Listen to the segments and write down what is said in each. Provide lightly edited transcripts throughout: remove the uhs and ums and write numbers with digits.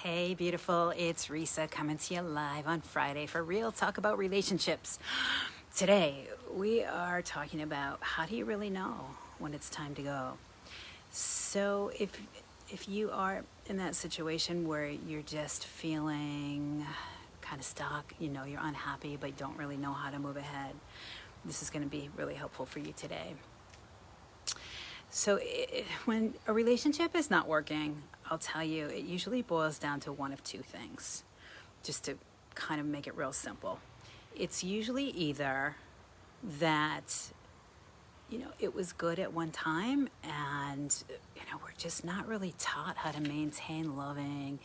Hey, beautiful. It's Risa coming to you live on Friday for Real Talk About Relationships. Today, we are talking about how do you really know when it's time to go? So, if you are in that situation where you're just feeling kind of stuck, you're unhappy but don't really know how to move ahead, this is going to be really helpful for you today. So when a relationship is not working, I'll tell you, it usually boils down to one of two things, just to kind of make it real simple. It's usually either that, it was good at one time and, we're just not really taught how to maintain loving,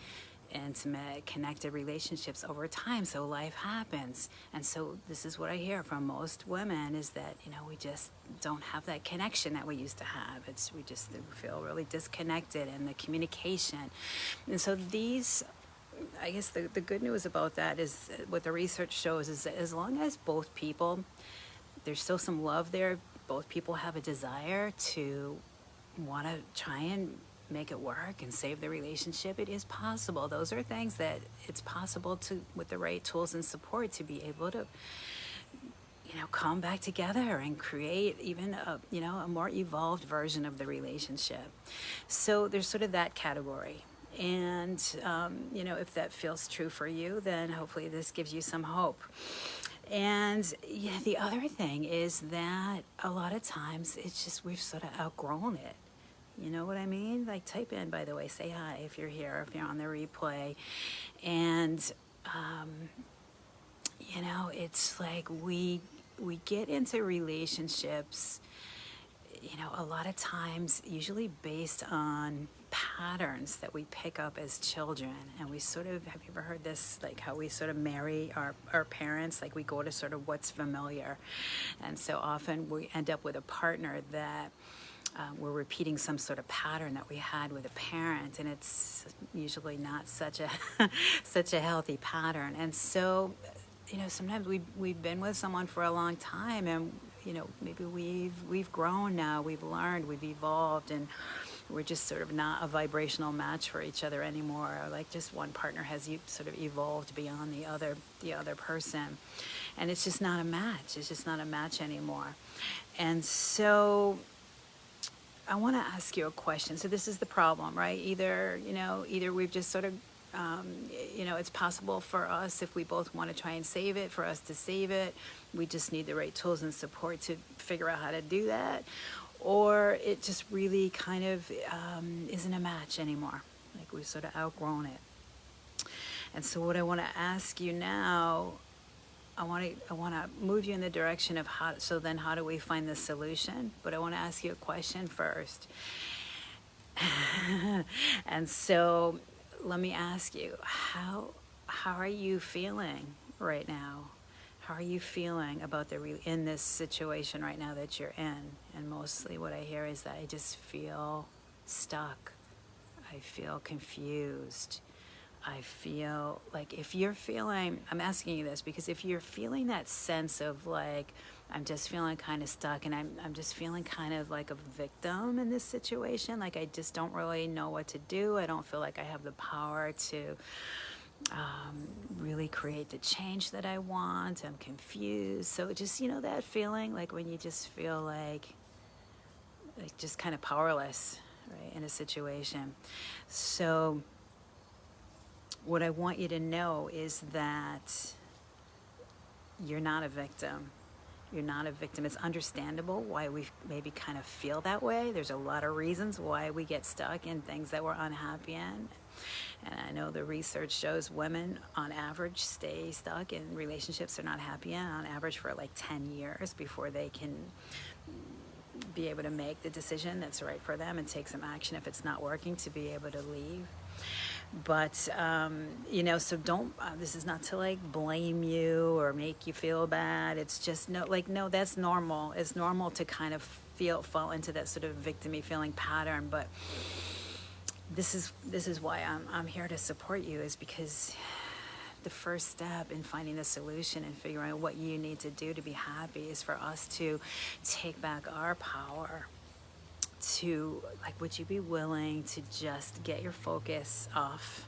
intimate, connected relationships over time. So life happens. And so this is what I hear from most women is that, we just don't have that connection that we used to have. We just feel really disconnected in the communication. And so I guess the good news about that is what the research shows is that as long as both people, there's still some love there, both people have a desire to want to try and make it work and save the relationship, it is possible. Those are things that it's possible to, with the right tools and support, to be able to, come back together and create even a more evolved version of the relationship. So there's sort of that category. And, if that feels true for you, then hopefully this gives you some hope. And the other thing is that a lot of times it's just we've sort of outgrown it. You know what I mean? Like, type in, by the way, say hi if you're here, if you're on the replay. And, it's like we get into relationships, a lot of times, usually based on patterns that we pick up as children. And we sort of, have you ever heard this, like how we sort of marry our parents? Like we go to sort of what's familiar. And so often we end up with a partner that we're repeating some sort of pattern that we had with a parent, and it's usually not such a such a healthy pattern. And so, sometimes we've been with someone for a long time, and maybe we've grown now, we've learned, we've evolved, and we're just sort of not a vibrational match for each other anymore. Or like just one partner has sort of evolved beyond the other person, and it's just not a match. It's just not a match anymore. And so I want to ask you a question. So this is the problem, right? Either we've just sort of, it's possible for us, if we both want to try and save it, for us to save it. We just need the right tools and support to figure out how to do that. Or it just really kind of isn't a match anymore. Like we've sort of outgrown it. And so what I want to ask you now, I want to move you in the direction of how do we find the solution? But I want to ask you a question first. And so let me ask you, how are you feeling right now? How are you feeling about in this situation right now that you're in? And mostly what I hear is that I just feel stuck. I feel confused. I feel like I'm asking you this because if you're feeling that sense of like, I'm just feeling kind of stuck and I'm just feeling kind of like a victim in this situation, like I just don't really know what to do. I don't feel like I have the power to really create the change that I want. I'm confused. So just, that feeling like when you just feel like just kind of powerless, right, in a situation. So what I want you to know is that you're not a victim. You're not a victim. It's understandable why we maybe kind of feel that way. There's a lot of reasons why we get stuck in things that we're unhappy in. And I know the research shows women on average stay stuck in relationships they're not happy in on average for like 10 years before they can be able to make the decision that's right for them and take some action if it's not working to be able to leave. But, so don't, this is not to like blame you or make you feel bad. It's just no, that's normal. It's normal to kind of fall into that sort of victim-y feeling pattern. But this is why I'm here to support you, is because the first step in finding the solution and figuring out what you need to do to be happy is for us to take back our power. Would you be willing to just get your focus off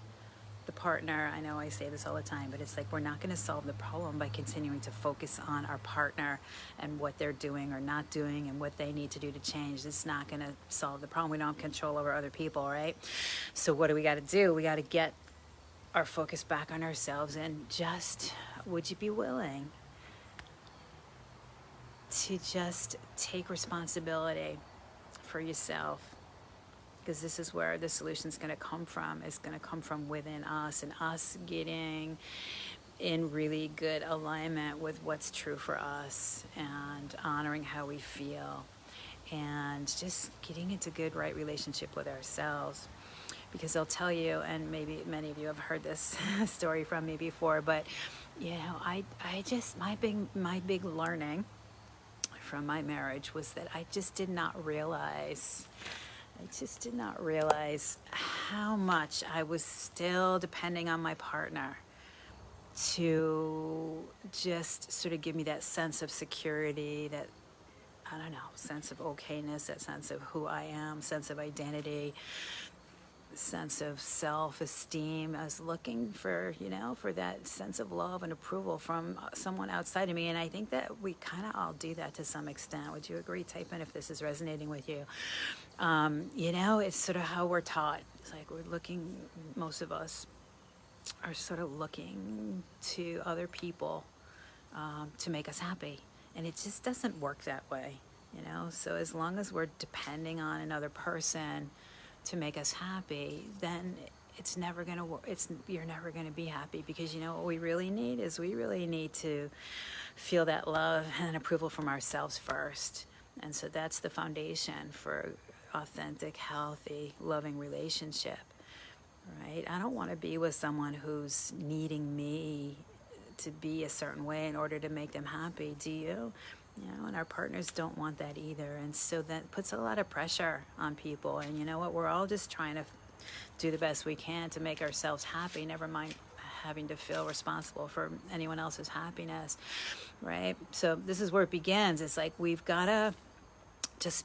the partner. I know I say this all the time, but it's like we're not going to solve the problem by continuing to focus on our partner and what they're doing or not doing and what they need to do to change. It's not going to solve the problem. We don't have control over other people, right? So what do we got to do? We got to get our focus back on ourselves, and just, would you be willing to just take responsibility for yourself? Because this is where the solution is going to come from. It's going to come from within us, and us getting in really good alignment with what's true for us and honoring how we feel and just getting into good, right relationship with ourselves. Because I'll tell you, and maybe many of you have heard this story from me before, but you know, I just, my big learning from my marriage was that I just did not realize how much I was still depending on my partner to just sort of give me that sense of security, that, I don't know, sense of okayness, that sense of who I am, sense of identity, sense of self-esteem. I was looking for, you know, for that sense of love and approval from someone outside of me. And I think that we kind of all do that to some extent. Would you agree? Type in if this is resonating with you. You know, it's sort of how we're taught. It's like we're looking, most of us are sort of looking to other people to make us happy. And it just doesn't work that way, you know? So as long as we're depending on another person to make us happy, then it's never going to work. You're never going to be happy, because you know what we really need is we really need to feel that love and approval from ourselves first. And so that's the foundation for authentic, healthy, loving relationship, right? I don't want to be with someone who's needing me to be a certain way in order to make them happy. Do you? You know, and our partners don't want that either. And so that puts a lot of pressure on people. And you know what? We're all just trying to do the best we can to make ourselves happy, never mind having to feel responsible for anyone else's happiness, right? So this is where it begins. It's like we've got to just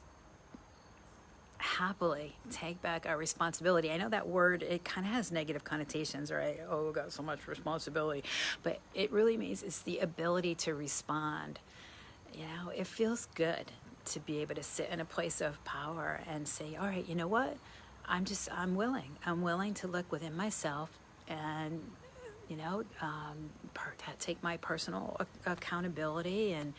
happily take back our responsibility. I know that word, it kind of has negative connotations, right? Oh, we've got so much responsibility. But it really means it's the ability to respond. You know, it feels good to be able to sit in a place of power and say, all right, you know what? I'm willing to look within myself and, you know, take my personal accountability and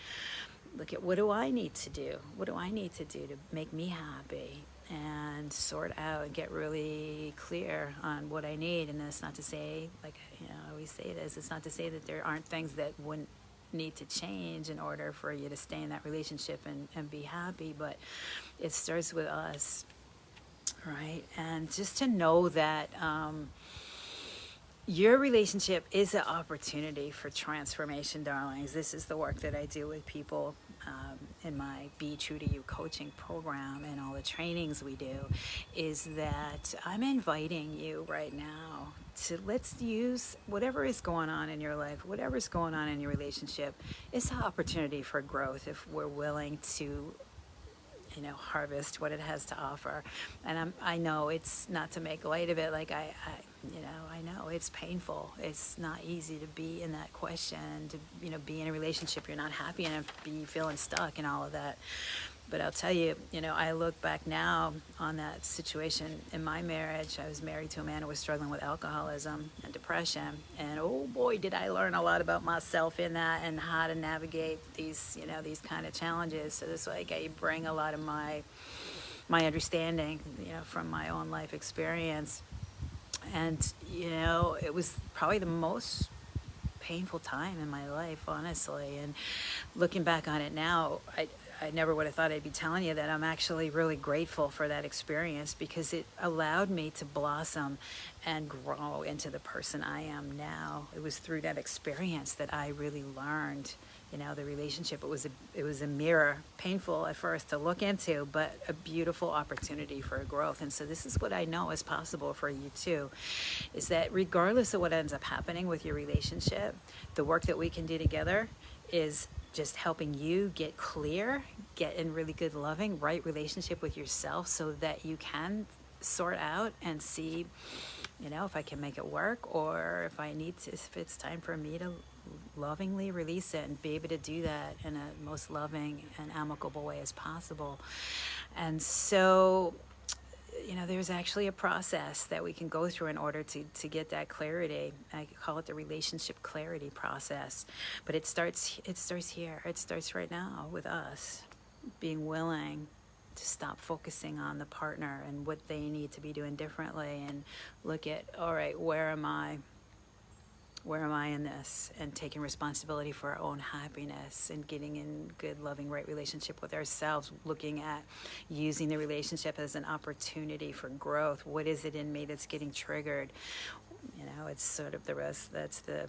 look at what do I need to do? What do I need to do to make me happy? And sort out and get really clear on what I need. And that's not to say, like, you know, I always say this, it's not to say that there aren't things that wouldn't need to change in order for you to stay in that relationship and be happy, but it starts with us, right? And just to know that your relationship is an opportunity for transformation, darlings. This is the work that I do with people in my Be True to You coaching program and all the trainings we do, is that I'm inviting you right now to, let's use whatever is going on in your life, whatever's going on in your relationship. It's an opportunity for growth if we're willing to, you know, harvest what it has to offer. And I know it's not to make light of it. Like I know it's painful. It's not easy to be in that question, to, you know, be in a relationship you're not happy in and be feeling stuck and all of that. But I'll tell you, you know, I look back now on that situation in my marriage. I was married to a man who was struggling with alcoholism and depression. And oh boy, did I learn a lot about myself in that and how to navigate these, you know, these kind of challenges. So this way I bring a lot of my understanding, you know, from my own life experience. And, you know, it was probably the most painful time in my life, honestly. And looking back on it now, I never would have thought I'd be telling you that I'm actually really grateful for that experience, because it allowed me to blossom and grow into the person I am now. It was through that experience that I really learned, you know, the relationship. It was a mirror, painful at first to look into, but a beautiful opportunity for growth. And so this is what I know is possible for you too, is that regardless of what ends up happening with your relationship, the work that we can do together is just helping you get clear, get in really good, loving, right relationship with yourself, so that you can sort out and see if I can make it work, or if if it's time for me to lovingly release it and be able to do that in a most loving and amicable way as possible. And so, there's actually a process that we can go through in order to get that clarity. I call it the relationship clarity process. But it starts here. It starts right now with us being willing to stop focusing on the partner and what they need to be doing differently, and look at, all right, where am I in this, and taking responsibility for our own happiness and getting in good, loving, right relationship with ourselves, looking at using the relationship as an opportunity for growth. What is it in me that's getting triggered? It's sort of the rest. That's the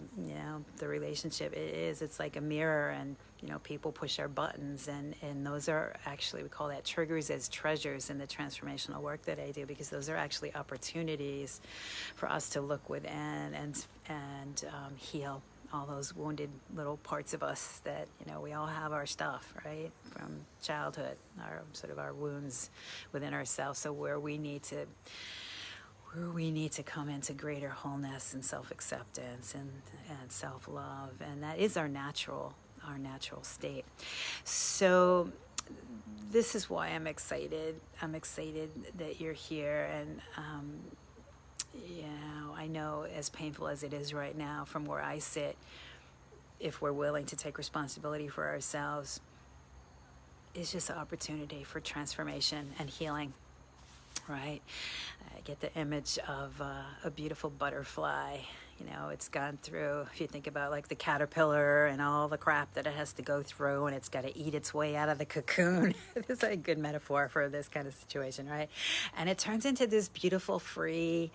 relationship. It's like a mirror, and, people push our buttons, and those are actually, we call that triggers as treasures in the transformational work that I do, because those are actually opportunities for us to look within and heal all those wounded little parts of us that, we all have our stuff, right? From childhood, our wounds within ourselves. So where we need to come into greater wholeness and self-acceptance and self-love, and that is our natural state. So this is why I'm excited. I'm excited that you're here, and I know, as painful as it is right now from where I sit, if we're willing to take responsibility for ourselves, it's just an opportunity for transformation and healing. Right? I get the image of a beautiful butterfly. It's gone through, if you think about like the caterpillar and all the crap that it has to go through, and it's got to eat its way out of the cocoon. It's a good metaphor for this kind of situation, right? And it turns into this beautiful, free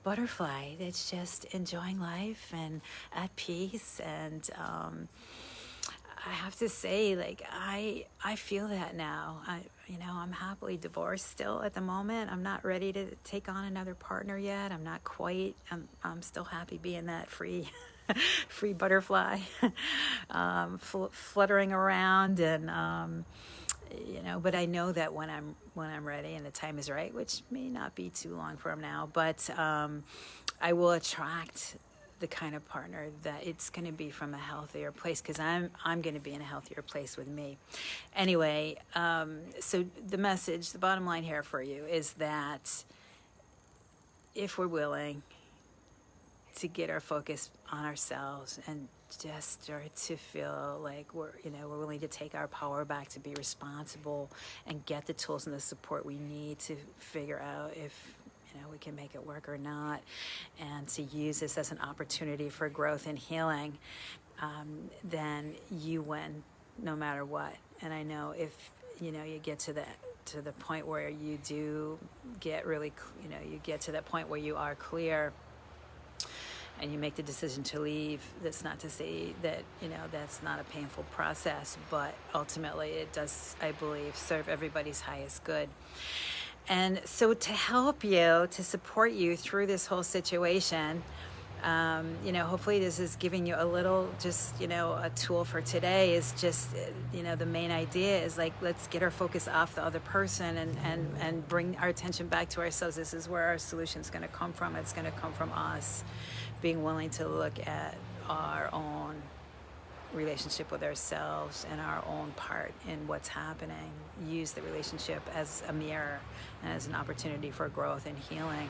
butterfly that's just enjoying life and at peace. And I have to say, like, I feel that now. I'm happily divorced still at the moment. I'm not ready to take on another partner yet. I'm not quite. I'm still happy being that free butterfly, fluttering around, and But I know that when I'm ready and the time is right, which may not be too long from now, but I will attract the kind of partner that it's going to be from a healthier place, because I'm going to be in a healthier place with me. Anyway, so the bottom line here for you is that if we're willing to get our focus on ourselves and just start to feel like we're willing to take our power back, to be responsible and get the tools and the support we need to figure out if we can make it work or not, and to use this as an opportunity for growth and healing, then you win no matter what. And I know if you get to the point where you do get really, you get to that point where you are clear and you make the decision to leave, that's not to say that that's not a painful process, but ultimately it does, I believe, serve everybody's highest good. And so to help you, to support you through this whole situation, hopefully this is giving you a little, just, a tool for today, is just, the main idea is like, let's get our focus off the other person and bring our attention back to ourselves. This is where our solution's going to come from. It's going to come from us being willing to look at our own relationship with ourselves and our own part in what's happening. Use the relationship as a mirror and as an opportunity for growth and healing.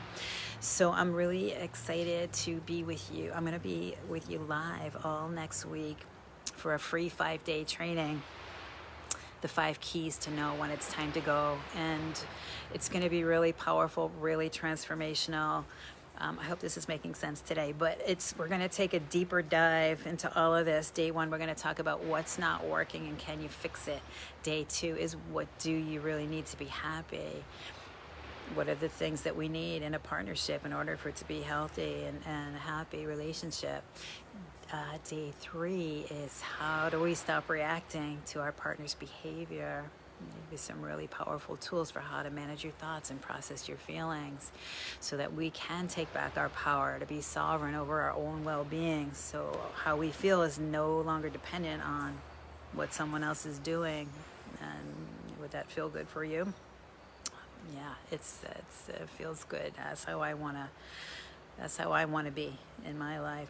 So I'm really excited to be with you. I'm going to be with you live all next week for a free 5-day training, the 5 keys to know when it's time to go. And it's going to be really powerful, really transformational. I hope this is making sense today, but we're going to take a deeper dive into all of this. Day 1, we're going to talk about what's not working and can you fix it. Day 2 is, what do you really need to be happy? What are the things that we need in a partnership in order for it to be healthy and a happy relationship? Day 3 is, how do we stop reacting to our partner's behavior? Maybe some really powerful tools for how to manage your thoughts and process your feelings, so that we can take back our power to be sovereign over our own well-being. So how we feel is no longer dependent on what someone else is doing. And would that feel good for you? Yeah, it feels good. That's how I want to That's how I want to be in my life.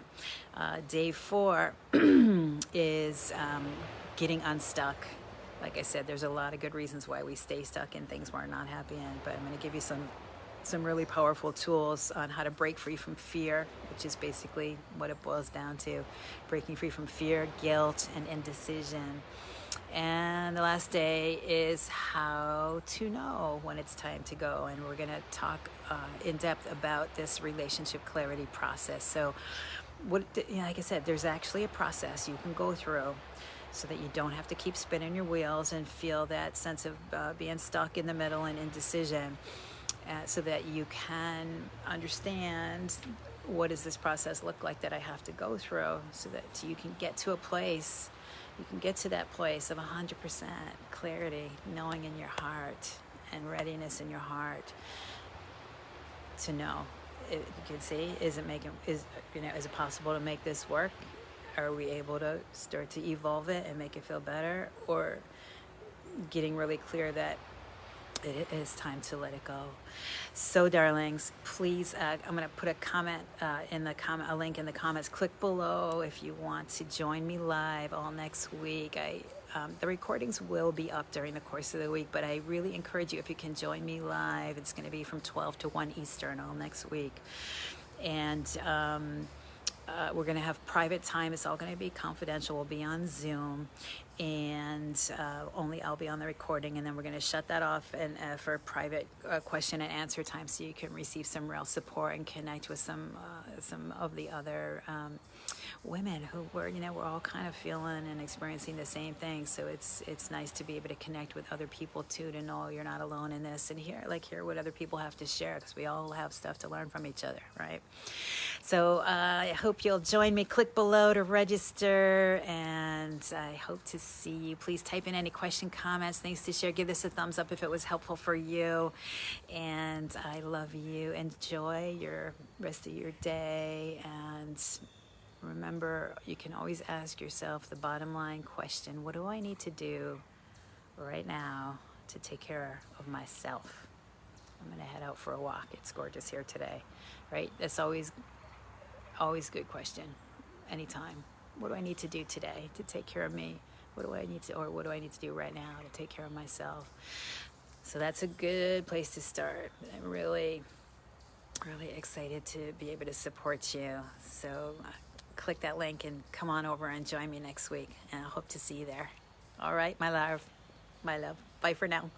Day 4 is getting unstuck. Like I said, there's a lot of good reasons why we stay stuck in things we're not happy in, but I'm going to give you some really powerful tools on how to break free from fear, which is basically what it boils down to: breaking free from fear, guilt, and indecision. And the last day is how to know when it's time to go. And we're going to talk in depth about this relationship clarity process. So, like I said, there's actually a process you can go through so that you don't have to keep spinning your wheels and feel that sense of being stuck in the middle and indecision. So that you can understand, what does this process look like that I have to go through, so that you can get to a place, you can get to that place of 100% clarity, knowing in your heart and readiness in your heart to know. You can see, is it possible to make this work? Are we able to start to evolve it and make it feel better? Or getting really clear that it is time to let it go. So, darlings, please, I'm going to put a comment a link in the comments. Click below if you want to join me live all next week. The recordings will be up during the course of the week, but I really encourage you, if you can join me live. It's going to be from 12 to 1 Eastern all next week. And we're going to have private time. It's all going to be confidential. We'll be on Zoom, and only I'll be on the recording, and then we're going to shut that off and for private question and answer time, so you can receive some real support and connect with some of the other women who we're all kind of feeling and experiencing the same thing. So it's nice to be able to connect with other people too, to know you're not alone in this, and hear what other people have to share, because we all have stuff to learn from each other, right? So I hope you'll join me. Click below to register, and I hope to see you. Please type in any question, comments, things to share. Give this a thumbs up if it was helpful for you. And I love you. Enjoy your rest of your day, and remember, you can always ask yourself the bottom line question: what do I need to do right now to take care of myself? I'm going to head out for a walk. It's gorgeous here today, right? That's always a good question, anytime. What do I need to do today to take care of me? What do I need to do right now to take care of myself? So that's a good place to start. I'm really, really excited to be able to support you. So click that link and come on over and join me next week. And I hope to see you there. All right, my love. Bye for now.